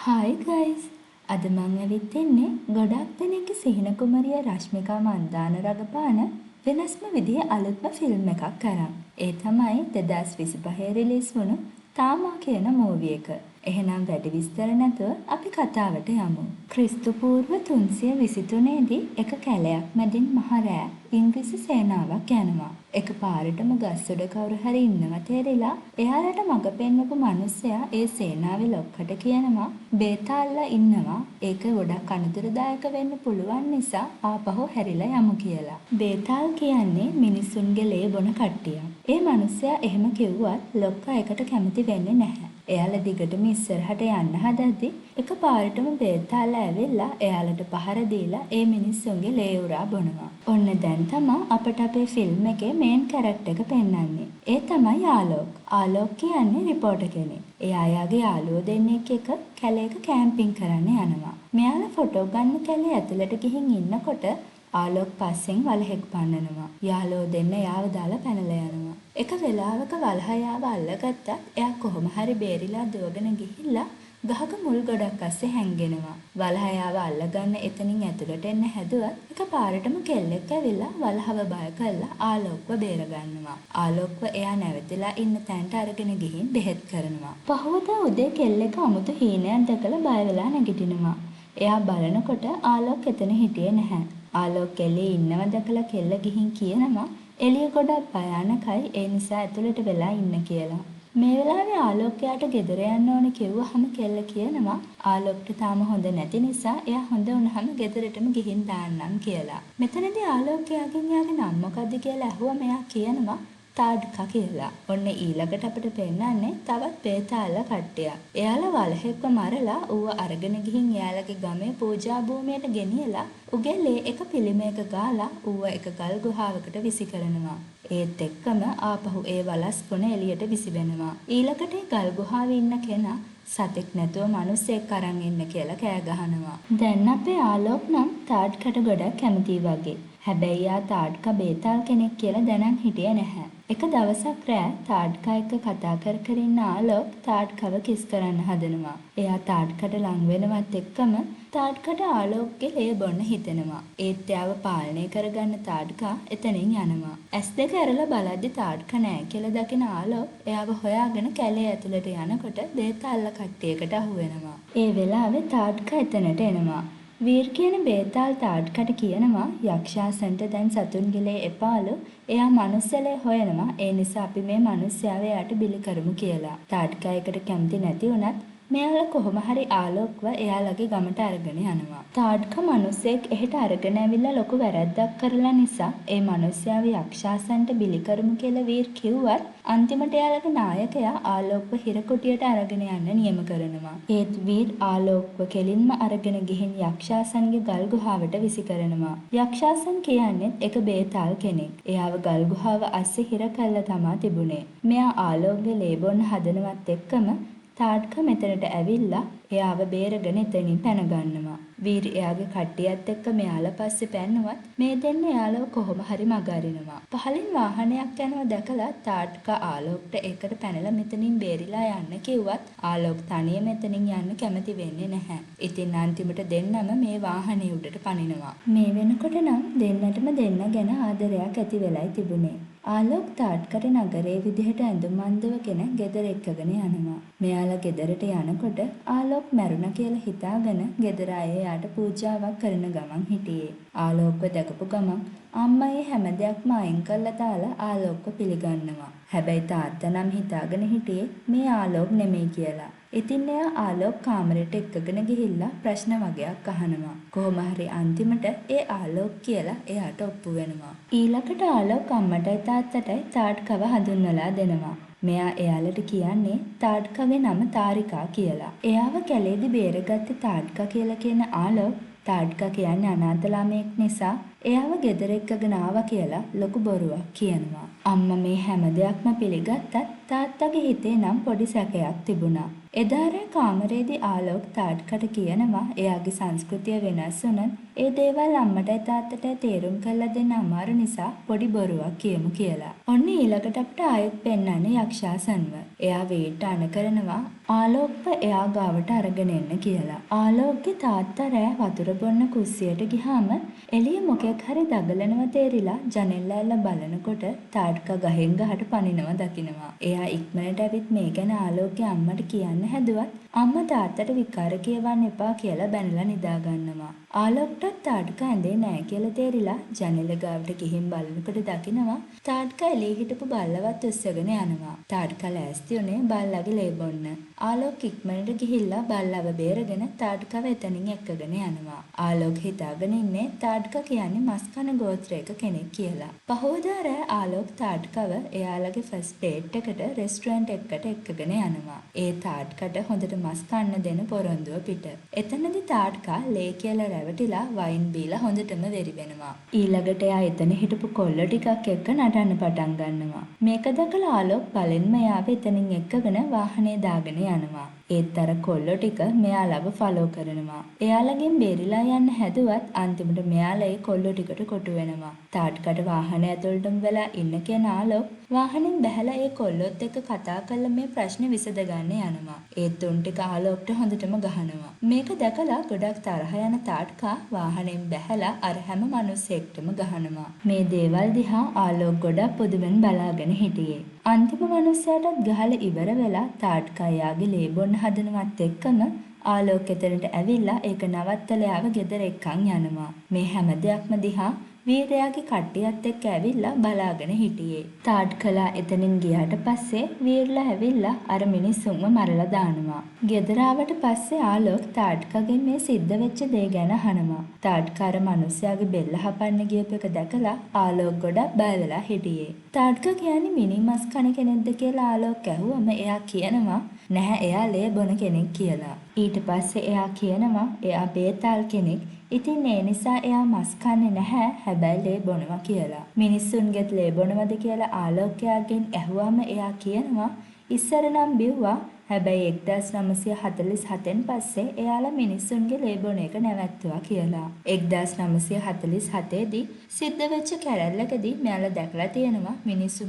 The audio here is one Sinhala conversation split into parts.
Hi guys. අද මං ඇවිත් ඉන්නේ ගොඩක් දෙනෙක්ගේ සිහින කුමරිය රශ්මිකා මන්දාන රඟපාන වෙනස්ම විදිහේ අලුත්ම ෆිල්ම් එකක් අරන්. ඒ තමයි 2025 රිලීස් වුණු තාමා කියන මූවි එක. එහෙනම් වැඩි විස්තර නැතුව අපි කතාවට යමු. ක්‍රිස්තු පූර්ව 323 දී එක කැලයක් මැදින් මහ රෑ ඉංග්‍රීසි සේනාවක් යනවා. එකපාරටම ගස් උඩ කවුරු හරි ඉන්නවා තේරිලා එයාලට මඟ පෙන්වපු මිනිස්සයා ඒ සේනාවේ ලොක්කට කියනවා බේතාල්ලා ඉන්නවා. ඒක ගොඩක් අනතුරුදායක වෙන්න පුළුවන් නිසා ආපහු හැරිලා යමු කියලා. බේතාල් කියන්නේ මිනිසුන්ගේ ලේ බොන කට්ටියක්. ඒ මිනිස්සයා එහෙම කිව්වත් ලොක්කා ඒකට කැමති වෙන්නේ නැහැ. එයාලා දිගටම ඉස්සරහට යන්න හදද්දි එකපාරටම බේතාල්ලා ඇවිල්ලා එයාලට පහර දීලා ඒ මිනිස්සුන්ගේ ලේ උරා බොනවා. ඔන්න දැන් තමයි අපට අපේ ෆිල්ම් එකේ මේන් කැරක්ටර් එක පෙන්වන්නේ. ඒ තමයි ආලෝක්. ආලෝක් කියන්නේ රිපෝටර් කෙනෙක්. එයා යාගේ යාළුවෝ දෙන්නෙක් එක කැලේක කැම්පින් කරන්න යනවා. මෙයාලා ෆොටෝ ගන්න කැලේ ඇතුළට ගිහින් ඉන්නකොට ආලෝක් පස්සෙන් වලහෙක් පන්නනවා. යාළුවෝ දෙන්න එයාව දාලා පැනලා යනවා. එක වෙලාවක වලහයාව අල්ලගත්තත් එයා කොහොම හරි බේරිලා දුවගෙන ගිහිල්ලා ගහක මුල් ගොඩක් අස්සේ හැංගෙනවා. වලහයාව අල්ලගන්න එතනින් ඇතුළට එන්න හැදුවත් එකපාරටම කෙල්ලෙක් ඇවිල්ලා වලහව බය කරලා ආලෝක්ව බේරගන්නවා. ආලෝක්ව එයා නැවතිලා ඉන්න තැනට අරගෙන ගිහින් බෙහෙත් කරනවා. පහවදා උදේ කෙල්ලෙක් අමුතු හීනයක් දැකලා බය වෙලා නැගිටිනවා. එයා බලනකොට ආලෝක් එතන හිටියේ නැහැ. ආලෝක් එළියේ ඉන්නව දැකලා කෙල්ල ගිහින් කියනවා එළිය ගොඩක් භයානකයි ඒ නිසා ඇතුළට වෙලා ඉන්න කියලා. මේ වෙලාවේ ආලෝකයාට ගෙදර යන්න ඕන කිව්වහම කෙල්ල කියනවා ආලෝක්ට තාම හොඳ නැති නිසා එයා හොඳ වුණාම ගෙදරටම ගිහින් දාන්නම් කියලා. මෙතනදී ආලෝකයාගෙන් යාගේ නම මොකද්ද කියලා අහුවම එයා කියනවා තාඩ්කා කියලා. ඔන්න ඊළඟට අපිට පෙන්නන්නේ තවත් බේතාල්ලා කට්ටියක්. එයාලා වලහෙක්ව මරලා ඌව අරගෙන ගිහින් එයාලගේ ගමේ පූජා භූමියට ගෙනියලා උගේ ලේ එක පිළිමයක ගාලා ඌව එක ගල් ගුහාවකට විසි කරනවා. ඒත් එක්කම ආපහු ඒ වලස් කොන එළියට විසි වෙනවා. ඊළඟට ඒ ගල් ගුහාවේ ඉන්න කෙනා සතෙක් නැතුව මිනිස්සෙක් අරන් එන්න කියලා කෑ ගහනවා. දැන් අපේ ආලෝක් නම් තාඩ්කට ගොඩක් කැමතියි වගේ. හැබැයි යා තාඩ්කා බේතාල් කෙනෙක් කියලා දැනන් හිටියේ නැහැ. එක දවසක් රෑ තාඩ්කා එක්ක කතා කර කර ඉන්න ආලෝක් තාඩ්කව කිස් කරන්න හදනවා. එයා තාඩ්කට ලං වෙනවත් එක්කම තාඩ්කට ආලෝක්ගේ ලේ බොන්න හිතෙනවා. ඒත් එයාව පාලනය කරගන්න තාඩ්කා එතනින් යනවා. ඇස් දෙක ඇරලා බලද්දි තාඩ්කා නෑ කියලා දකින ආලෝක් එයාව හොයාගෙන කැලේ ඇතුළට යනකොට බේතාල්ලා කට්ටියකට අහු වෙනවා. ඒ වෙලාවේ තාඩ්කා එතනට එනවා. වීර් කියන බේතාල් තාඩ්කට කියනවා යක්ෂාසන්ට දැන් සතුන්ගේ ලේ එපාලු. එයා මනුස්සලේ හොයනවා. ඒ නිසා අපි මේ මනුස්සයාව එයාට බිලි කරමු කියලා. තාඩ්කා එකට කැමති නැති වුණත් මෙයාලා කොහොම හරි ආලෝක්ව එයාලගේ ගමට අරගෙන යනවා. තාඩ්කා මිනිස්සෙක් එහෙට අරගෙන ඇවිල්ලා ලොකු වැරැද්දක් කරලා නිසා ඒ මිනිස්යාව යක්ෂාසන්ට බිලි කරමු කියලා වීර් කිව්වත් අන්තිමට එයාලගේ නායකයා ආලෝක්ව හිරකුටියට අරගෙන යන්න නියම කරනවා. ඒත් වීර් ආලෝක්ව කෙලින්ම අරගෙන ගිහින් යක්ෂාසන්ගේ ගල් ගුහාවට විසි කරනවා. යක්ෂාසන් කියන්නේ එක බේතාල් කෙනෙක්. එයාව ගල් ගුහාව අස්සේ හිර කරලා තමා තිබුණේ. මෙයා ආලෝක්ගේ ලේ බොන්න හදනවත් එක්කම තාඩ්කා මෙතනට ඇවිල්ලා එයාව බේරගෙන එතනින් පැන ගන්නවා. වීර් එයාගේ කට්ටියත් එක්ක මෙයාලා පස්සේ පැන්නුවත් මේ දෙන්න එයාලව කොහොම හරි මග අරිනවා. පහලින් වාහනයක් යනවා දැකලා තාඩ්කා ආලෝක්ට ඒකට පැනලා මෙතනින් බේරිලා යන්න කිව්වත් ආලෝක් තනියම මෙතනින් යන්න කැමති වෙන්නේ නැහැ. ඉතින් අන්තිමට දෙන්නම මේ වාහනේ උඩට පනිනවා. මේ වෙනකොට නම් දෙන්නටම දෙන්න ගැන ආදරයක් ඇති වෙලයි තිබුණේ. ආලෝක් තාඩ්කට නගරේ විදිහට ඇඳුම් අඳවගෙන ගෙදර එක්කගෙන යනවා. මෙයාලා ගෙදරට යනකොට ආලෝක් මැරුණා කියලා හිතාගෙන ගෙදර අය යාට පූජාවක් කරන ගමන් හිටියේ. ආලෝක්ව දැකපු ගමන් අම්මා ඒ හැම දෙයක්ම අයින් කරලා දාලා ආලෝක්ව පිළිගන්නවා. හැබැයි තාත්තා නම් හිතාගෙන හිටියේ මේ ආලෝක් නෙමෙයි කියලා. ඉතින් එයා ආලෝක් කාමරයට එක්කගෙන ගිහිල්ලා ප්‍රශ්න වගේක් අහනවා. කොහොම හරි අන්තිමට ඒ ආලෝක් කියලා එයාට ඔප්පු වෙනවා. ඊළඟට ආලෝක් අම්මටයි තාත්තටයි තාඩ්කව හඳුන්වලා දෙනවා. මෙයා එයාලට කියන්නේ තාඩ්කාගේ නම තාරිකා කියලා. එයාව කැලේදී බේරගත්තේ තාඩ්කා කියලා කියන ආලෝක් තාඩ්කා කියන්නේ අනාථ ළමයෙක් නිසා එයාව ගෙදර එක්කගෙන ආවා කියලා ලොකු බොරුවක් කියනවා. අම්මා මේ හැම දෙයක්ම පිළිගත්තත් තාත්තගේ හිතේ නම් පොඩි සැකයක් තිබුණා. එදා රෑ කාමරේදී ආලෝක් තාත්තට කියනවා එයාගේ සංස්කෘතිය වෙනස් වුණත් ඒ දේවල් අම්මටයි තාත්තටයි තේරුම් කරලා දෙන්න අමාරු නිසා පොඩි බොරුවක් කියමු කියලා. ඔන්න ඊළඟට අපිට ආයෙත් පෙන්වන්නේ යක්ෂාසන්ව. එයා වේට අණ කරනවා ආලෝක්ව එයා ගාවට අරගෙන එන්න කියලා. ආලෝක්ගේ තාත්තා රෑ වතුර බොන්න කුස්සියට ගිහාම එළිය මොකෙක් හරි දගලනවා තේරිලා ජනෙල් ඇල්ල බලනකොට තාත්තා ගහෙන් ගහට පනිනවා දකිනවා. එයා ඉක්මනට ඇවිත් මේ ගැන ආලෝක්ගේ අම්මට කියන්න හැදුවත් අම්මා තාත්තට විකාර කියවන්න එපා කියලා බැනලා නිදා ගන්නවා. ආලෝක්ටත් තාත්තා ඇඳේ නෑ කියලා තේරිලා ජනෙල ගාවට ගිහින් බලනකොට දකිනවා තාත්තා එළිය හිටපු බල්ලවත් උස්සගෙන යනවා. තාත්තා ලෑස්ති උනේ බල්ලගේ ලේ බොන්න. ආලෝක් ඉක්මනට ගිහිල්ලා බල්ලව බේරගෙන තාත්තාව එතනින් එක්කගෙන යනවා. ආලෝක් හිතාගෙන ඉන්නේ තාත්තා කියන්නේ මස් කන ගෝත්‍රයක කෙනෙක් කියලා. පහෝදා රෑ ආලෝක් තාත්තාව එයාලගේ ෆස්ට් ඩේට් එකට රෙස්ටුරන්ට් එකකට එක්කගෙන යනවා. ඒ තාත්කට හොඳට මස් කන්න දෙන පොරොන්දුව පිට. එතනදි තාත්තා ලේ කියලා රැවටිලා වයින් බීලා හොඳටම වෙරි වෙනවා. ඊළඟට එයා එතන හිටපු කොල්ලෝ ටිකක් එක්ක නටන්න පටන් ගන්නවා. මේක දැකලා ආලෝක් බලෙන්ම එයාව එතනින් එක්කගෙන වාහනේ දාගෙන යනවා. ඒත් අර කොල්ලෝ ටික මෙයාලව ෆලෝ කරනවා. එයාලගෙන් බේරිලා යන්න හැදුවත් අන්තිමට මෙයාලා ඒ කොල්ලෝ ටිකට කොටු වෙනවා. තාත්කට වාහනේ ඇතුළටම වෙලා ඉන්න කෙන ආලෝක් වාහනෙන් බැහැලා ඒ කොල්ලොත් එක්ක කතා කරලා මේ ප්‍රශ්නේ විසඳගන්න යනවා. ඒත් උන් ටික ආලෝක්ට හොඳටම ගහනවා. මේක දැකලා ගොඩක් තරහ යන තාත්කා වාහනෙන් බැහැලා අර හැම මිනිස්සෙක්ටම ගහනවා. මේ දේවල් දිහා ආලෝක් ගොඩක් පුදුමෙන් බලාගෙන හිටියේ. අන්තිම මිනිස්සයාටත් ගහලා ඉවර වෙලා තාත්කා යාගේ ලේ බොන්න හදනවත් එක්කම ආලෝක් එතනට ඇවිල්ලා ඒක නවත්තලා යාව ගෙදර එක්කන් යනවා. මේ හැම දෙයක්ම දිහා වීරයාගේ කට්ටියත් එක්ක ඇවිල්ලා බලාගෙන හිටියේ. තාත්කලා එතනින් ගියාට පස්සේ වීරලා ඇවිල්ලා අර මිනිස්සුන්ව මරලා දානවා. ගෙදර ආවට පස්සේ ආලෝක් තාත්කගෙන් මේ සිද්ධ වෙච්ච දේ ගැන අහනවා. තාත්කාර මිනිස්සයාගේ බෙල්ල හපන්න ගියප එක දැකලා ආලෝක් ගොඩක් බය වෙලා හිටියේ. තාත්කා කියන්නේ මිනිමස් කන කෙනෙක්ද කියලා ආලෝක් ඇහුවම එයා කියනවා නැහැ එයා ලේ බොන කෙනෙක් කියලා. ඊට පස්සේ එයා කියනවා එයා බේතාල් කෙනෙක්. ඉතින් ඒ නිසා එයා මස් කන්නේ නැහැ හැබැයි ලේ බොනවා කියලා. මිනිස්සුන්ගෙත් ලේ බොනවද කියලා ආලෝකයාගෙන් ඇහුවාම එයා කියනවා ඉස්සර නම් බිව්වා හැබැයි 1947න් පස්සේ එයාලා මිනිස්සුන්ගේ ලේ බොන එක නැවැත්තුවා කියලා. 1947 දී සිද්ධ වෙච්ච කැරැල්ලකදී මෙයාලා දැකලා තියෙනවා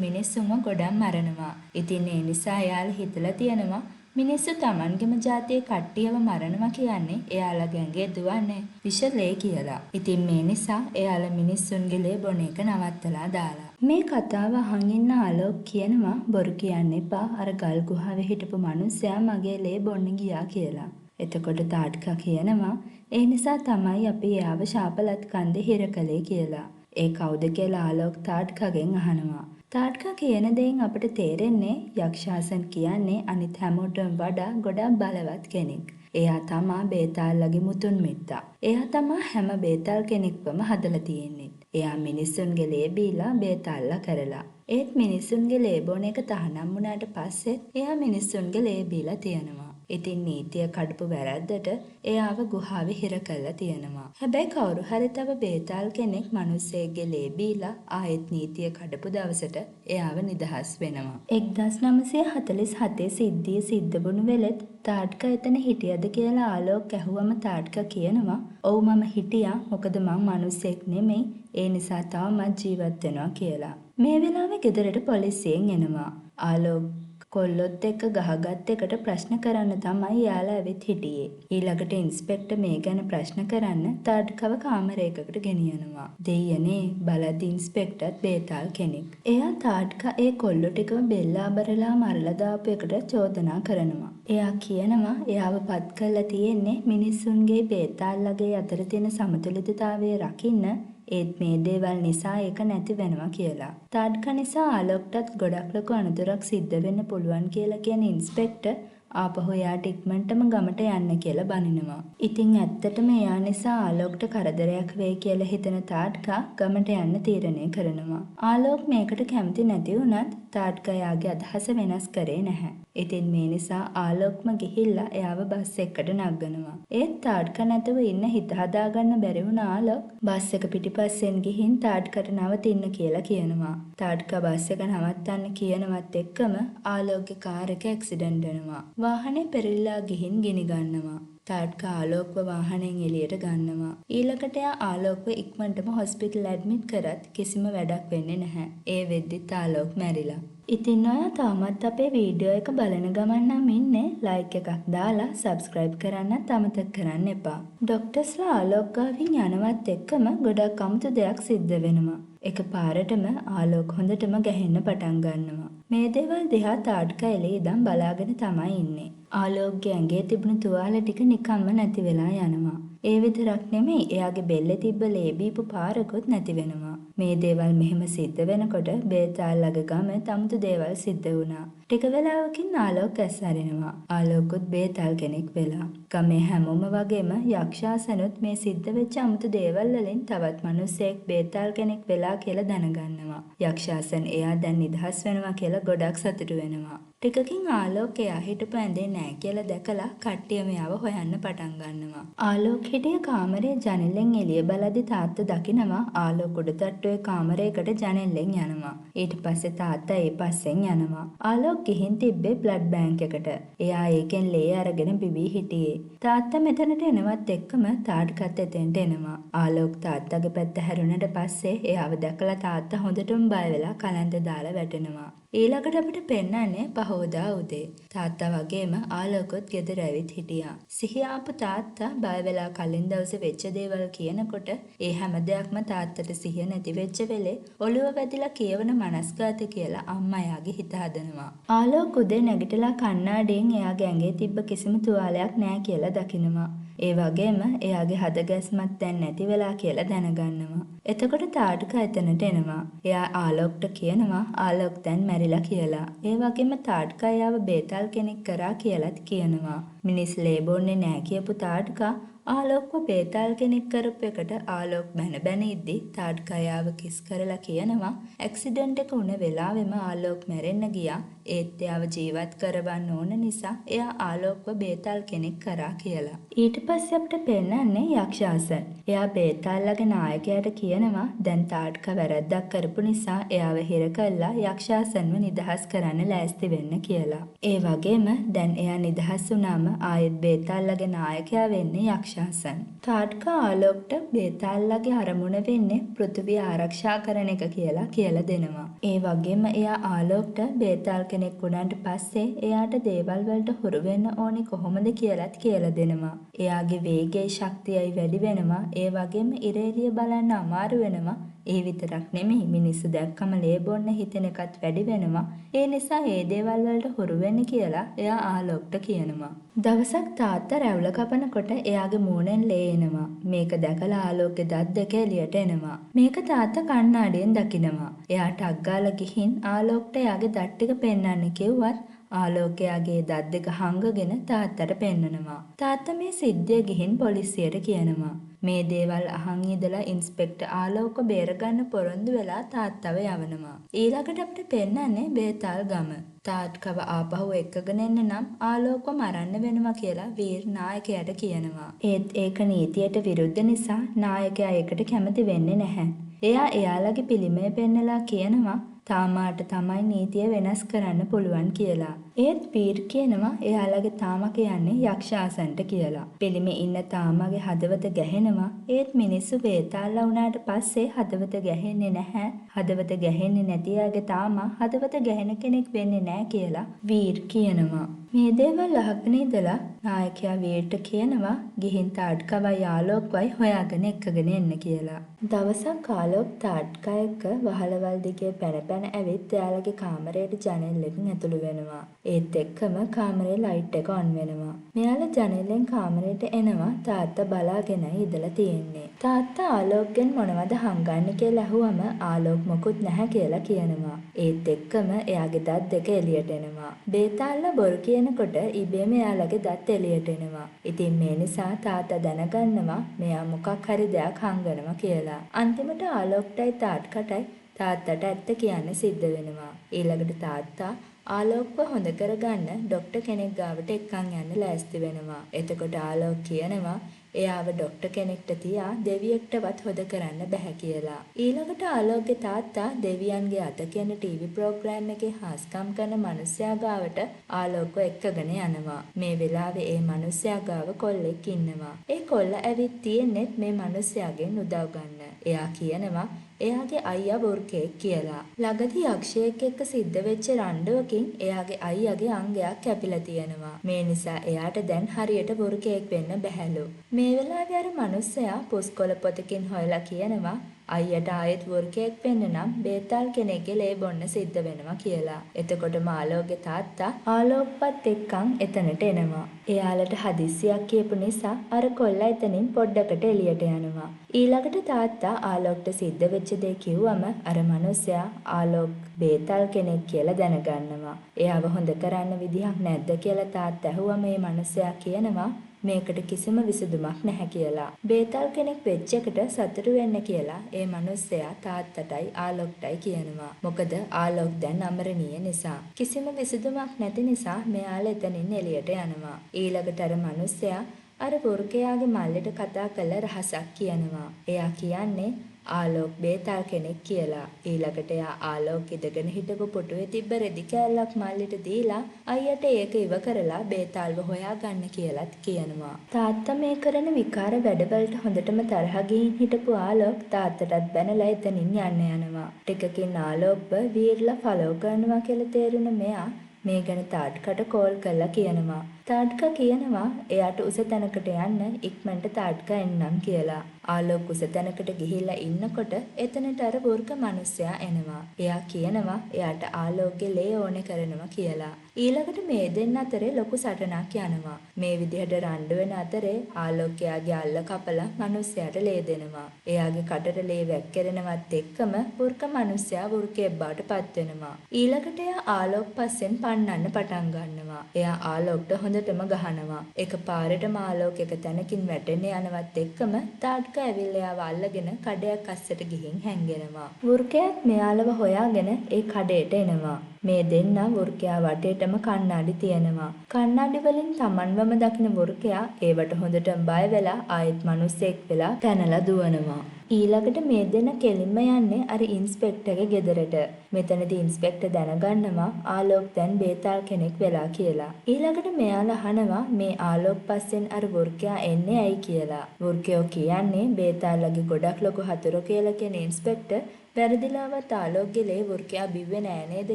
මිනිස්සුන්ව ගොඩක් මරනවා. ඉතින් ඒ නිසා එයාලා හිතලා තියෙනවා මිනිස්සු තමන්ගේම ජාතියේ කට්ටියව මරනවා කියන්නේ එයාලගේ ඇඟේ දුවන්නේ විෂ ලේ කියලා. ඉතින් මේ නිසා එයාලා මිනිස්සුන්ගේ ලේ බොන එක නවත්තලා දාලා. මේ කතාව අහන් ඉන්න ආලෝක් කියනවා බොරු කියන්න එපා අර ගල් ගුහාවේ හිටපු මිනිස්සයා මගේ ලේ බොන්න ගියා කියලා. එතකොට තාත්කා කියනවා ඒ නිසා තමයි අපි එයාව ශාපලත් කන්දේ හිර කළේ කියලා. ඒ කවුද කියලා ආලෝක් තාත්කාගෙන් අහනවා. තාත්කා කියන දෙයින් අපිට තේරෙන්නේ යක්ෂාසන් කියන්නේ අනිත් හැමෝටම වඩා ගොඩක් බලවත් කෙනෙක්. එයා තමා බේතාල්ලගේ මුතුන් මිත්තා. එයා තමා හැම බේතාල් කෙනෙක්වම හදලා තියෙන්නේ. එයා මිනිස්සුන්ගේ ලේ බීලා බේතාල්ලා කරලා. ඒත් මිනිස්සුන්ගේ ලේ බොන එක තහනම් වුණාට පස්සේ එයා මිනිස්සුන්ගේ ලේ බීලා තියෙනවා. ඉතින් නීතිය කඩපු වැරද්දට එයාව ගුහාවේ හිර කරලා තියෙනවා. හැබැයි කවුරු හරි තව බේතාල් කෙනෙක් මිනිස්සෙක්ගේ ලේ බීලා ආයෙත් නීතිය කඩපු දවසට එයාව නිදහස් වෙනවා. 1947 සිද්ධිය සිද්ධ වුණු වෙලෙත් තාත්කා එතන හිටියද කියලා ආලෝක් ඇහුවම තාත්කා කියනවා ඔව් මම හිටියා මොකද මං මිනිස්සෙක් නෙමෙයි ඒ නිසා තවමත් ජීවත් වෙනවා කියලා. මේ වෙලාවේ ගෙදරට පොලිසියෙන් එනවා. ආලෝක් කොල්ලොත් එක්ක ගහගත් එකට ප්‍රශ්න කරන්න තමයි යාලා ඇවිත් හිටියේ. ඊළඟට ඉන්ස්පෙක්ටර් මේ ගැන ප්‍රශ්න කරන්න තාත්කව කාමරයකට ගෙනියනවා. දෙයියනේ බලද්දි ඉන්ස්පෙක්ටර්ත් බේතාල් කෙනෙක්. එයා තාත්කා ඒ කොල්ලෝ ටිකව බෙල්ල අබරලා මරලා දාපු එකට චෝදනා කරනවා. එයා කියනවා එයාව පත් කරලා තියෙන්නේ මිනිස්සුන්ගේ බේතාල්ලගේ අතර තියෙන සමතුලිතතාවය රකින්න ඒත් මේ දේවල් නිසා ඒක නැති වෙනවා කියලා. තාත්කා නිසා ආලෝක්ටත් ගොඩක් ලොකු අනතුරක් සිද්ධ වෙන්න පුළුවන් කියලා කියන ඉන්ස්පෙක්ටර් ආපහු එයාට ඉක්මනටම ගමට යන්න කියලා බනිනවා. ඉතින් ඇත්තටම එයා නිසා ආලෝක්ට කරදරයක් වෙයි කියලා හිතන තාට්කා ගමට යන්න තීරණය කරනවා. ආලෝක් මේකට කැමති නැති වුණත් තාට්කා එයාගේ අදහස වෙනස් කරේ නැහැ. ඉතින් මේ නිසා ආලෝක්ම ගිහිල්ලා එයාව බස් එකකට නගනවා. ඒත් තාට්කා නැතුව ඉන්න හිත හදාගන්න බැරි වුණ ආලෝක් බස් එක පිටිපස්සෙන් ගිහින් තාට්කට නවතින්න කියලා කියනවා. තාට්කා බස් එක නවත්තන්න කියනවත් එක්කම ආලෝක්ගේ කාර් එක ඇක්සිඩන්ට් වෙනවා. වාහනේ පෙරලිලා ගිහින් ගිනි ගන්නවා. තාට්කා ආලෝක්ව වාහනයෙන් එළියට ගන්නවා. ඊළඟට එයා ආලෝක්ව ඉක්මනටම හොස්පිටල් ඇඩ්මිට් කරත් කිසිම වැඩක් වෙන්නේ නැහැ. ඒ වෙද්දිත් ආලෝක් මැරිලා. ඉතින් ඔයා තාමත් අපේ වීඩියෝ එක බලන ගමන් නම් ඉන්නේ ලයික් එකක් දාලා සබ්ස්ක්‍රයිබ් කරන්නත් අමතක කරන්න එපා. ඩොක්ටර්ස්ලා ආලෝක් ගාවින් යනවත් එක්කම ගොඩක් අමුතු දෙයක් සිද්ධ වෙනවා. එකපාරටම ආලෝක් හොඳටම ගැහෙන්න පටන් ගන්නවා. මේ දේවල් දිහා තාට්කා එළිය ඉඳන් බලාගෙන තමයි ඉන්නේ. ආලෝක්ගේ ඇඟේ තිබුණු තුවාල ටික නිකම්ම නැති වෙලා යනවා. ඒ විතරක් නෙමෙයි එයාගේ බෙල්ලේ තිබ්බ ලේ බීපු පාරකුත් නැති වෙනවා. මේ දේවල් මෙහෙම සිද්ධ වෙනකොට බේතාල්ලගේ ගම තමුතු දේවල් සිද්ධ වුණා. ටික වෙලාවකින් ආලෝක් ඇස්සරිනවා. ආලෝකුත් බේතාල් කෙනෙක් වෙලා. ගමේ හැමෝම වගේම යක්ෂාසනුත් මේ සිද්ධ වෙච්ච අමුතු දේවල් වලින් තවත් මිනිස්සෙක් බේතාල් කෙනෙක් වෙලා කියලා දැනගන්නවා. යක්ෂාසන් එයා දැන් නිදහස් වෙනවා කියලා ගොඩක් සතුටු වෙනවා. ටිකකින් ආලෝක් එයා හිටපු ඇඳේ නෑ කියලා දැකලා කට්ටියම එයාව හොයන්න පටන් ගන්නවා. ආලෝක් හිටිය කාමරේ ජනෙලෙන් එළිය බලද්දි තාත්තා දකිනවා ආලෝක් උඩ තට්ටුවේ කාමරයකට ජනෙලෙන් යනවා. ඊට පස්සේ තාත්තා ඒ පස්සෙන් යනවා. ආලෝක් ගිහින් තිබ්බේ බ්ලඩ් බැංක් එකට. එයා ඒකෙන් ලේ අරගෙන බිබී හිටියේ. තාත්තා මෙතනට එනවත් එක්කම තාට්කත් එතෙන්ට එනවා. ආලෝක් තාත්තගේ පැත්ත හැරුණට පස්සේ එයාව දැකලා තාත්තා හොඳටම බය වෙලා කලන්ත දාලා වැටෙනවා. ඊළඟට අපිට පෙන්වන්නේ පහෝදා උදේ. තාත්තා වගේම ආලෝකත් ගෙදර ඇවිත් හිටියා. සිහිය ආපු තාත්තා බය වෙලා කලින් දවසේ වෙච්ච දේවල් කියනකොට ඒ හැම දෙයක්ම තාත්තට සිහිය නැති වෙච්ච වෙලේ ඔළුව වැදිලා කියවන මනස්ගත කියලා අම්මා එයාගේ හිත හදනවා. ආලෝක උදේ නැගිටලා කණ්ණාඩියෙන් එයාගේ ඇඟේ තිබ්බ කිසිම තුවාලයක් නැහැ කියලා දකිනවා. ඒ වගේම එයාගේ හදගැස්මක් දැන් නැති වෙලා කියලා දැනගන්නවා. එතකොට තාට්කා එතනට එනවා. එයා ආලෝක්ට කියනවා ආලෝක් දැන් මැරිලා කියලා. ඒ වගේම තාට්කා එයාව බේතාල් කෙනෙක් කරා කියලාත් කියනවා. මිනිස් ලේ බොන්නේ නැහැ කියපු තාට්කා ආලෝක්ව බේතාල් කෙනෙක් කරපු එකට ආලෝක් බැන ඉද්දි තාට්කා එයාව කිස් කරලා කියනවා ඇක්සිඩන්ට් එක වුණ වෙලාවෙම ආලෝක් මැරෙන්න ගියා. ඒත් එයාව ජීවත් කරවන්න ඕන නිසා එයා ආලෝක්ව බේතාල් කෙනෙක් කරා කියලා. ඊට පස්සේ අපිට පෙන්නන්නේ යක්ෂාසන්. එයා බේතාල්ලගේ නායකයාට කියනවා දැන් තාට්කා වැරද්දක් කරපු නිසා එයාව හිර කළා යක්ෂාසන්ව නිදහස් කරන්න ලෑස්ති වෙන්න කියලා. ඒ වගේම දැන් එයා නිදහස් වුණාම ආයෙත් බේතාල්ලගේ නායකයා වෙන්නේ යක්ෂාසන්. තාට්කා ආලෝක්ට බේතාල්ලගේ අරමුණ වෙන්නේ පෘථිවිය ආරක්ෂා කරන එක කියලා දෙනවා. ඒ වගේම එයා ආලෝක්ට බේතාල් කෙනෙක් වුණාට පස්සේ එයාට දේවල් වලට හුරු වෙන්න ඕනි කොහොමද කියලාත් කියලා දෙනවා. එයාගේ වේගයේ ශක්තියයි වැඩි වෙනවා. ඒ වගේම ඉරේලිය බලන්න අමාරු වෙනවා. ඒ විතරක් නෙමෙයි මිනිස්සු දැක්කම ලේ බොන්න හිතෙන එකත් වැඩි වෙනවා. ඒ නිසා ඒ දේවල් වලට හුරු වෙන්න කියලා එයා ආලෝක්ට කියනවා. දවසක් තාත්තා රැවුල කපනකොට එයාගේ මූණෙන් ලේ එනවා. මේක දැකලා ආලෝක්ගේ දත් දෙක එළියට එනවා. මේක තාත්තා කණ්ණාඩියෙන් දකිනවා. එයා ටක් ගාලා ගිහින් ආලෝක්ට එයාගේ දත් ටික පෙන්වන්න කිව්වත් ආලෝකයාගේ දත් දෙක හංගගෙන තාත්තට පෙන්නනවා. තාත්තා මේ සිද්ධිය ගිහින් පොලිසියට කියනවා. මේ දේවල් අහන් ඉඳලා ඉන්ස්පෙක්ටර් ආලෝක බේරගන්න පොරොන්දු වෙලා තාත්තව යවනවා. ඊළඟට අපිට පෙන්නන්නේ බේතාල් ගම. තාට්කව ආපහු එක්කගෙන එන්න නම් ආලෝකව මරන්න වෙනවා කියලා වීර් නායකයාට කියනවා. ඒත් ඒක නීතියට විරුද්ධ නිසා නායකයා ඒකට කැමති වෙන්නේ නැහැ. එයා එයාලගේ පිළිමය පෙන්නලා කියනවා තාමාට තමයි නීතිය වෙනස් කරන්න පුළුවන් කියලා. ඒත් වීර් කියනවා එයාලගේ තාම කියන්නේ යක්ෂාසන්ට කියලා. පිළිමේ ඉන්න තාමගේ හදවත ගැහෙනවා. ඒත් මිනිස්සු බේතාල්ලා වුණාට පස්සේ හදවත ගැහෙන්නේ නැහැ. හදවත ගැහෙන්නේ නැති අයගේ තාමා හදවත ගැහෙන කෙනෙක් වෙන්නේ නැහැ කියලා වීර් කියනවා. මේ දේවල් අහගෙන ඉඳලා නායකයා වීර්ට කියනවා ගිහින් තාට්කවයි ආලෝක්වයි හොයාගෙන එක්කගෙන එන්න කියලා. දවසක් ආලෝක් තාට්කා එක්ක වහලවල් දිගේ පැන පැන ඇවිත් එයාලගේ කාමරයට ජනෙලෙන් ඇතුළු වෙනවා. ඒත් එක්කම කාමරේ ලයිට් එක ඔන් වෙනවා. මෙයාලා ජනෙලෙන් කාමරේට එනවා. තාත්තා බලාගෙනයි ඉඳලා තියෙන්නේ. තාත්තා ආලෝක්ගෙන් මොනවද හංගන්නේ කියලා අහුවම ආලෝක් මොකුත් නැහැ කියලා කියනවා. ඒත් එක්කම එයාගේ දත් දෙක එළියට එනවා. බේතාල්ලා බොරු කියනකොට ඉබේම එයාලගේ දත් එළියට එනවා. ඉතින් මේ නිසා තාත්තා දැනගන්නවා මෙයා මොකක් හරි දෙයක් හංගනවා කියලා. අන්තිමට ආලෝක්ටයි තාත්කටයි තාත්තට ඇත්ත කියන්න සිද්ධ වෙනවා. ඊළඟට තාත්තා ආලෝක්ව හොඳ කරගන්න ડોක්ටර් කෙනෙක් ගාවට එක්කන් යන්න ලෑස්ති වෙනවා. එතකොට ආලෝක් කියනවා එයාව ડોක්ටර් කෙනෙක්ට තියා දෙවියෙක්ටවත් හොද කරන්න බෑ කියලා. ඊළඟට ආලෝක්ගේ තාත්තා දෙවියන්ගේ අත කියන ටීවී ප්‍රෝග්‍රෑම් එකේ හාස්කම් කරන මිනිස්සයා ගාවට ආලෝක්ව එක්කගෙන යනවා. මේ වෙලාවේ ඒ මිනිස්සයා ගාව කොල්ලෙක් ඉන්නවා. ඒ කොල්ල ඇවිත් තියෙන්නේ මේ මිනිස්සයාගෙන් උදව් ගන්න. එයා කියනවා එයාගේ අයියා වෘකෙක් කියලා. ළඟදී යක්ෂයෙක් එක්ක සිද්ධ වෙච්ච රණ්ඩුවකින් එයාගේ අයියාගේ අංගයක් කැපිලා තියෙනවා. මේ නිසා එයාට දැන් හරියට වෘකෙක් වෙන්න බැහැලු. මේ වෙලාවේ අර මිනිස්සයා පුස්කොළ පොතකින් හොයලා කියනවා අයියට ආයෙත් වෘකෙක් වෙන්න නම් බේතාල් කෙනෙක්ගේ ලේ බොන්න සිද්ධ වෙනවා කියලා. එතකොටම ආලෝක්ගේ තාත්තා ආලෝක්පත් එක්කන් එතනට එනවා. එයාලට හදිස්සියක් කියපු නිසා අර කොල්ලා එතනින් පොඩ්ඩකට එළියට යනවා. ඊළඟට තාත්තා ආලෝක්ට සිද්ධ වෙච්ච දේ කිව්වම අර මිනිස්සයා ආලෝක් බේතාල් කෙනෙක් කියලා දැනගන්නවා. එයාව හොඳ කරන්න විදිහක් නැද්ද කියලා තාත්තා ඇහුවම මේ මිනිස්සයා කියනවා මේකට කිසිම විසඳුමක් නැහැ කියලා. බේතාල් කෙනෙක් වෙච්ච එකට සතුටු වෙන්න කියලා ඒ මිනිස්සයා තාත්තටයි ආලෝක්ටයි කියනවා. මොකද ආලෝක් දැන් අමරණීය නිසා. කිසිම විසඳුමක් නැති නිසා මෙයාලා එතනින් එළියට යනවා. ඊළඟට අර මිනිස්සයා අර වෘකයාගේ මල්ලට කතා කළ රහසක් කියනවා. එයා කියන්නේ ආලෝක් බේතාල් කෙනෙක් කියලා. ඊළඟට එයා ආලෝක් ඉදගෙන හිටපු පුටුවේ තිබ්බ රෙදි කෑල්ලක් මල්ලිට දීලා අයියට ඒක ඉව කරලා බේතාල්ව හොයාගන්න කියලාත් කියනවා. තාත්තා මේ කරන විකාර වැඩවලට හොඳටම තරහ ගිහින් හිටපු ආලෝක් තාත්තටත් බැනලා එතනින් යන්න යනවා. ටිකකින් ආලෝක්ව වීර්ලා ෆලෝ කරනවා කියලා තේරුණ මෙයා මේ ගැන තාත්කට කෝල් කරලා කියනවා. තාත්කා කියනවා එයාට උස තැනකට යන්න ඉක්මනට තාත්කා එන්නම් කියලා. ආලෝක් උස තැනකට ගිහිල්ලා ඉන්නකොට එතනට අර වෘක මිනිස්සයා එනවා. එයා කියනවා එයාට ආලෝක්ගේ ලේ ඕනේ කරනවා කියලා. ඊළඟට මේ දෙන්න අතරේ ලොකු සටනක් යනවා. මේ විදිහට රණ්ඩු වෙන අතරේ ආලෝක් එයාගේ අල්ල කපලා මිනිස්සයාට ලේ දෙනවා. එයාගේ කටට ලේ වැක්කිරෙනවත් එක්කම වෘක මිනිස්සයා වෘකෙක් බවට පත් වෙනවා. ඊළඟට එයා ආලෝක් පස්සෙන් පන්නන්න පටන් ගන්නවා. එයා ආලෝක්ට හොඳටම ගහනවා. එක පාරටම ආලෝක එක තැනකින් වැටෙන්න යනවත් එක්කම තාත්කා ඇවිල්ලා එයාව අල්ලගෙන කඩයක් අස්සට ගිහින් හැංගෙනවා. වෘකයාත් මෙයාලව හොයාගෙන ඒ කඩේට එනවා. මේ දෙන්න වෘකයා වටේටම කණ්ණාඩි තියෙනවා. කණ්ණාඩි වලින් Tamanවම දකින වෘකයා ඒවට හොඳටම බය වෙලා ආයෙත් මිනිස්සෙක් වෙලා පැනලා දුවනවා. ඊළඟට මේ දෙන කෙලින්ම යන්නේ අර ඉන්ස්පෙක්ටර්ගේ ගෙදරට. මෙතනදී ඉන්ස්පෙක්ටර් දැනගන්නවා ආලෝක් දැන් බේතාල් කෙනෙක් වෙලා කියලා. ඊළඟට මෙයාලා අහනවා මේ ආලෝක් පස්සෙන් අර වෘකයා එන්නේ ඇයි කියලා. වෘකයෝ කියන්නේ බේතාල්ලගේ ගොඩක් ලොකු හතුරු කියලා කියන ඉන්ස්පෙක්ටර් වැරදිලාවත් ආලෝක්ගේ ලේ වෘකයා බිව්වේ නෑ නේද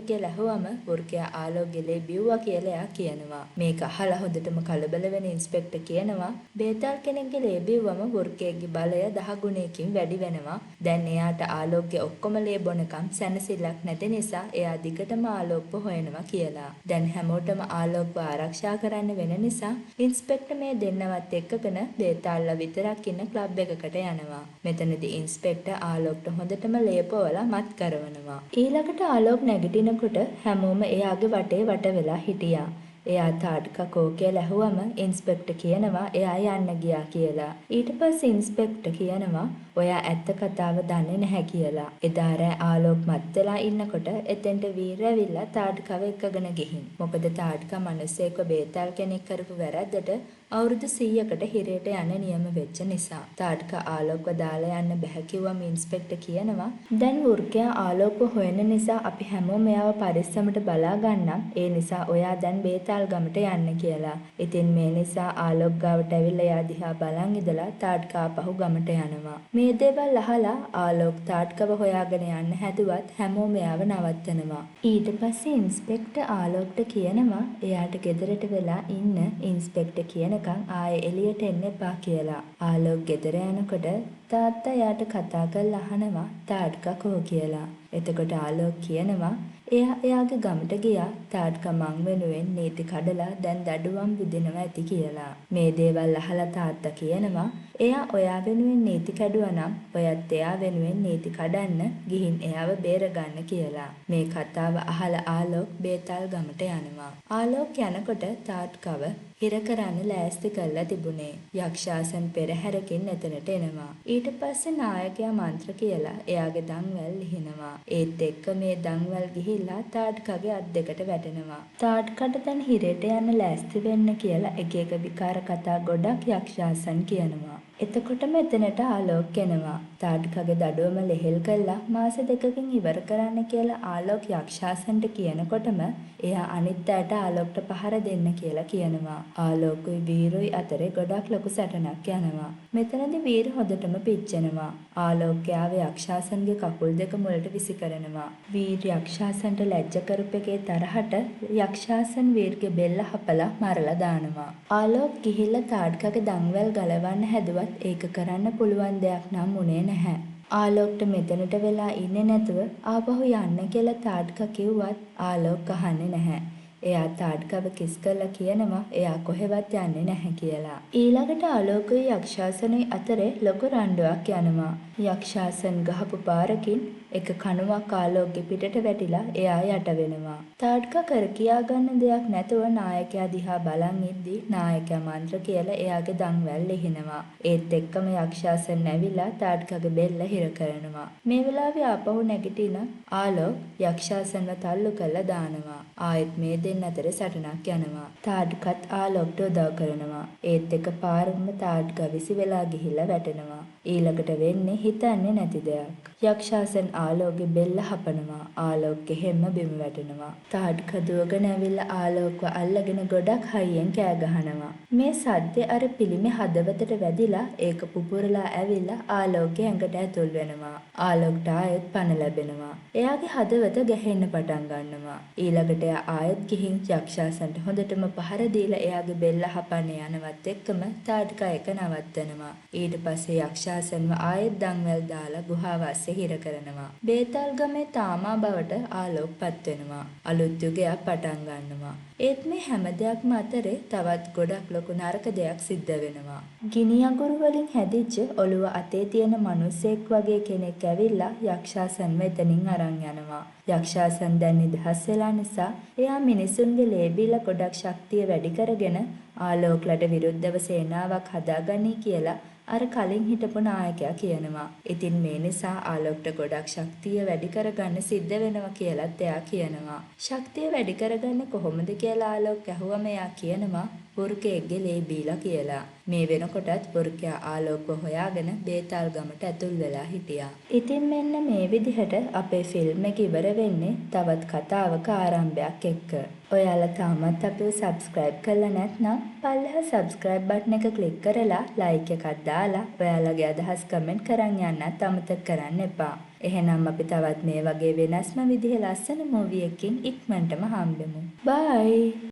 කියලා අහුවම වෘකයා ආලෝක්ගේ ලේ බිව්වා කියලා එයා කියනවා. මේක අහලා හොඳටම කලබල වෙන ඉන්ස්පෙක්ටර් කියනවා බේතාල් කෙනෙක්ගේ ලේ බිව්වම වෘකයාගේ බලය 10 ගුණයකින් වැඩි වෙනවා. දැන් එයාට ආලෝක්ගේ ඔක්කොම ලේ බොනකම් සැනසෙල්ලක් නැති නිසා එයා දිගටම ආලෝක්ව හොයනවා කියලා. දැන් හැමෝටම ආලෝක්ව ආරක්ෂා කරන්න වෙන නිසා ඉන්ස්පෙක්ටර් මේ දෙන්නවත් එක්කගෙන බේතාල්ලා විතරක් ඉන්න ක්ලබ් එකකට යනවා. මෙතනදී ඉන්ස්පෙක්ටර් ආලෝක්ට හොඳටම ලේ පොවලා මත් කරවනවා. ඊළඟට ආලෝක් නැගිටිනකොට හැමෝම එයාගේ වටේ වට වෙලා හිටියා. එයා තාත්කා කෝ කියලා ඇහුවම ඉන්ස්පෙක්ටර් කියනවා එයා යන්න ගියා කියලා. ඊට පස්සේ ඉන්ස්පෙක්ටර් කියනවා ඔයා ඇත්ත කතාව දන්නේ නැහැ කියලා. එදා රෑ ආලෝක් මත් වෙලා ඉන්නකොට එතෙන්ට වීර ඇවිල්ලා තාත්කාව එක්කගෙන ගිහින්. මොකද තාත්කා මිනිස්සෙක්ව බේතාල් කෙනෙක් කරපු වැරද්දට අවුරුදු 100කට හිරේට යන නියම වෙච්ච නිසා. තාත්කා ආලෝක්ව දාලා යන්න බැහැ කිව්වම ඉන්ස්පෙක්ටර් කියනවා දැන් වෘකයා ආලෝක්ව හොයන නිසා අපි හැමෝම එයාව පරිස්සමට බලා ගන්නම්. ඒ නිසා ඔයා දැන් බේතාල් ගමට යන්න කියලා. ඉතින් මේ නිසා ආලෝක් ගාවට ඇවිල්ලා එයා දිහා බලන් ඉඳලා තාත්කා පහු ගමට යනවා. මේ දේවල් අහලා ආලෝක් තාත්කව හොයාගෙන යන්න හැදුවත් හැමෝම එයාව නවත්තනවා. ඊට පස්සේ ඉන්ස්පෙක්ටර් ආලෝක්ට කියනවා එයාට ගෙදරට වෙලා ඉන්න ඉන්ස්පෙක්ටර් කියනකම් ආයේ එළියට එන්න එපා කියලා. ආලෝක් ගෙදර යනකොට තාත්තා එයාට කතා කරලා අහනවා තාත්කා කෝ කියලා. එතකොට ආලෝක් කියනවා එයා එයාගේ ගමට ගියා තාත්තා මං වෙනුවෙන් නීති කඩලා දැන් දඩුවම් විඳිනවා ඇති කියලා. මේ දේවල් අහලා තාත්තා කියනවා එයා ඔයා වෙනුවෙන් නීති කැඩුවා නම් ඔයත් එයා වෙනුවෙන් නීති කඩන්න ගිහින් එයාව බේරගන්න කියලා. මේ කතාව අහලා ආලෝක් බේතාල් ගමට යනවා. ආලෝක් යනකොට තාත්කව හිර කරන්න ලෑස්ති කරලා තිබුණේ. යක්ෂාසන් පෙරහැරකින් එතනට එනවා. ඊට පස්සේ නායකයා මන්ත්‍ර කියලා එයාගේ දන්වැල් ලිහිනවා. ඒත් එක්ක මේ දන්වැල් ගිහිල්ලා තාඩ්කගේ අත් දෙකට වැටෙනවා. තාඩ්කට දැන් හිරේට යන්න ලෑස්ති වෙන්න කියලා එක එක විකාර කතා ගොඩක් යක්ෂාසන් කියනවා. එතකොටම එතනට ආලෝක් එනවා. තාඩ්කගේ දඩුවම ලෙහෙල් කළා මාස 2කින් ඉවර කරන්න කියලා ආලෝක් යක්ෂාසන්ට කියනකොටම එයා අනිත් අයට ආලෝක්ට පහර දෙන්න කියලා කියනවා. ආලෝකුයි වීරුයි අතරේ ගොඩක් ලොකු සටනක් යනවා. මෙතනදී වීර හොදටම පිච්චෙනවා. ආලෝක්යාව යක්ෂාසන්ගේ කකුල් දෙක මුලට විසි කරනවා. වීර යක්ෂාසන්ට ලැජ්ජ කරපෙකේ තරහට යක්ෂාසන් වීර්ගේ බෙල්ල හපලා මරලා දානවා. ආලෝක් ගිහිල්ලා තාඩ්කගේ දන්වැල් ගලවන්න හැදුවත් ඒක කරන්න පුළුවන් දෙයක් නම් උනේ නැහැ. ආලෝක්ට මෙතනට වෙලා ඉන්නේ නැතුව ආපහු යන්න කියලා තාඩ්ක කිව්වත් ආලෝක් අහන්නේ නැහැ. එයා තාඩ්කව කිස් කරලා කියනවා එයා කොහෙවත් යන්නේ නැහැ කියලා. ඊළඟට ආලෝකයේ යක්ෂාසනයේ අතරේ ලොකු රණ්ඩුවක් යනවා. යක්ෂාසන් ගහපු පාරකින් එක කණුවක් ආලෝකෙ පිටට වැටිලා එයා යට වෙනවා. තාඩ්ක කර කියා ගන්න දෙයක් නැතුව නායකයා දිහා බලන් ඉද්දි නායකයා මන්ත්‍ර කියලා එයාගේ දන්වැල් ලිහිනවා. ඒත් එක්කම යක්ෂාසන් නැවිලා තාඩ්කගේ බෙල්ල හිර කරනවා. මේ වෙලාවේ ආපහු නැගිටින ආලෝක් යක්ෂාසන්ව තල්ලු කරලා දානවා. ආයෙත් මේ දෙන්න අතර සටනක් යනවා. තාඩ්කත් ආලෝක්ට උදව් කරනවා. ඒත් එක පාරම තාඩ්ක විසි වෙලා ගිහිල්ලා වැටෙනවා. ඊළඟට වෙන්නේ හිතන්නේ නැති දෙයක්. යක්ෂාසන් ආලෝක්ගේ බෙල්ල හපනවා. ආලෝක් ගෙහෙම්ම බිම වැටෙනවා. තාඩ්ක දුවගෙන ඇවිල්ලා ආලෝක්ව අල්ලගෙන ගොඩක් හයියෙන් කෑ ගහනවා. මේ සද්දේ අර පිළිමේ හදවතට වැදිලා ඒක පුපුරලා ඇවිල්ලා ආලෝක්ගේ ඇඟට ඇතුල් වෙනවා. ආලෝක්ට ආයෙත් පණ ලැබෙනවා. එයාගේ හදවත ගැහෙන්න පටන් ගන්නවා. ඊළඟට එයා ආයෙත් ගිහින් යක්ෂාසන්ට හොඳටම පහර දීලා එයාගේ බෙල්ල හපන්න යනවත් එක්කම තාඩ්ක එක නවත්තනවා. ඊට පස්සේ යක්ෂාසන්ව ආයෙත් දන්වැල් දාලා ගුහාව අස්සේ හිර කරනවා. බේතාල් ගමේ තාමා බවට ආලෝක් පත් වෙනවා. අලුත් යුගයක් පටන් ගන්නවා. ඒත් මේ හැම දෙයක්ම අතරේ තවත් ගොඩක් ලොකු නරක දෙයක් සිද්ධ වෙනවා. ගිනි අඟුරු වලින් හැදිච්ච ඔළුව අතේ තියෙන මිනිසෙක් වගේ කෙනෙක් ඇවිල්ලා යක්ෂාසන්ව එතනින් අරන් යනවා. යක්ෂාසන් දැන් නිදහස් වෙලා නිසා එයා මිනිසුන්ගේ ලේබිලා ගොඩක් ශක්තිය වැඩි කරගෙන ආලෝක්ලට විරුද්ධව සේනාවක් හදාගනී කියලා අර කලින් හිටපු නායකයා කියනවා. ඉතින් මේ නිසා ආලෝක්ට ගොඩක් ශක්තිය වැඩි කරගන්න සිද්ධ වෙනවා කියලාත් එයා කියනවා. ශක්තිය වැඩි කරගන්නේ කොහොමද කියලා ආලෝක් ඇහුවම එයා කියනවා පුරුකෙක්ගේ ලේ බීලා කියලා. මේ වෙනකොටත් පුරුකයා ආලෝකව හොයාගෙන බේතාල් ගමට ඇතුල් වෙලා හිටියා. ඉතින් මෙන්න මේ විදිහට අපේ ෆිල්ම් එක ඉවර වෙන්නේ තවත් කතාවක ආරම්භයක් එක්ක. ඔයාලා තාමත් අපිව subscribe කරලා නැත්නම් පල්ලෙහා subscribe button එක click කරලා like එකක් දාලා ඔයාලගේ අදහස් comment කරන් යන්නත් අමතක කරන්න එපා. එහෙනම් අපි තවත් මේ වගේ වෙනස්ම විදිහේ ලස්සන movie එකකින් ඉක්මනටම හම්බෙමු. bye.